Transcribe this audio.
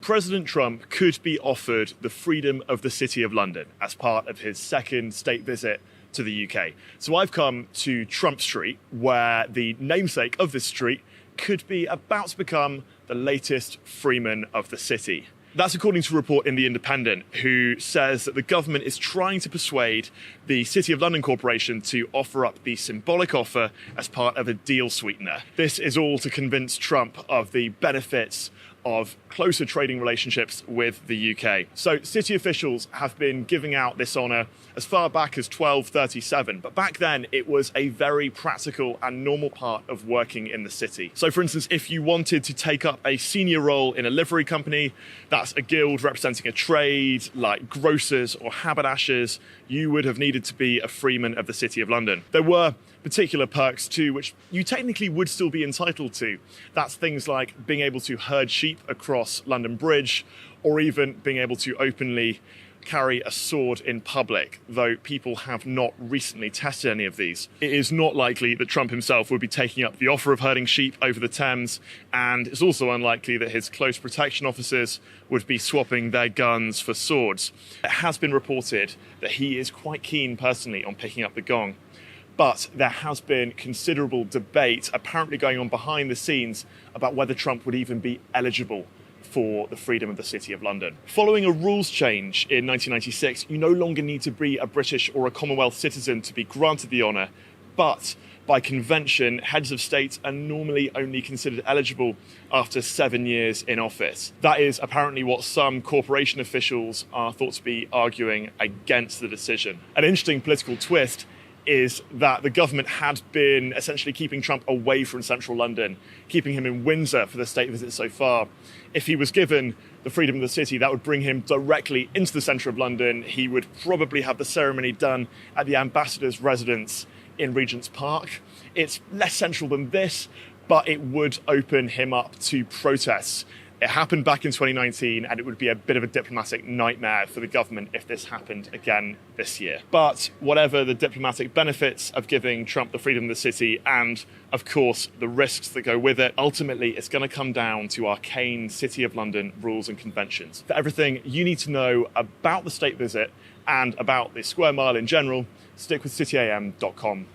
President Trump could be offered the freedom of the City of London as part of his second state visit to the UK. So I've come to Trump Street, where the namesake of this street could be about to become the latest freeman of the city. That's according to a report in The Independent, who says that the government is trying to persuade the City of London Corporation to offer up the symbolic offer as part of a deal sweetener. This is all to convince Trump of the benefits of closer trading relationships with the UK. So city officials have been giving out this honour as far back as 1237, but back then it was a very practical and normal part of working in the city. So for instance, if you wanted to take up a senior role in a livery company, that's a guild representing a trade like grocers or haberdashers, you would have needed to be a freeman of the City of London. There were particular perks too, which you technically would still be entitled to. That's things like being able to herd sheep across London Bridge, or even being able to openly carry a sword in public, though people have not recently tested any of these. It is not likely that Trump himself would be taking up the offer of herding sheep over the Thames, and it's also unlikely that his close protection officers would be swapping their guns for swords. It has been reported that he is quite keen personally on picking up the gong. But there has been considerable debate apparently going on behind the scenes about whether Trump would even be eligible for the freedom of the City of London. Following a rules change in 1996, you no longer need to be a British or a Commonwealth citizen to be granted the honour, but by convention, heads of state are normally only considered eligible after 7 years in office. That is apparently what some corporation officials are thought to be arguing against the decision. An interesting political twist is that the government had been essentially keeping Trump away from central London, keeping him in Windsor for the state visit so far. If he was given the freedom of the city, that would bring him directly into the centre of London. He would probably have the ceremony done at the ambassador's residence in Regent's Park. It's less central than this, but it would open him up to protests. It happened back in 2019, and it would be a bit of a diplomatic nightmare for the government if this happened again this year. But whatever the diplomatic benefits of giving Trump the freedom of the city and, of course, the risks that go with it, ultimately it's going to come down to arcane City of London rules and conventions. For everything you need to know about the state visit and about the Square Mile in general, stick with cityam.com.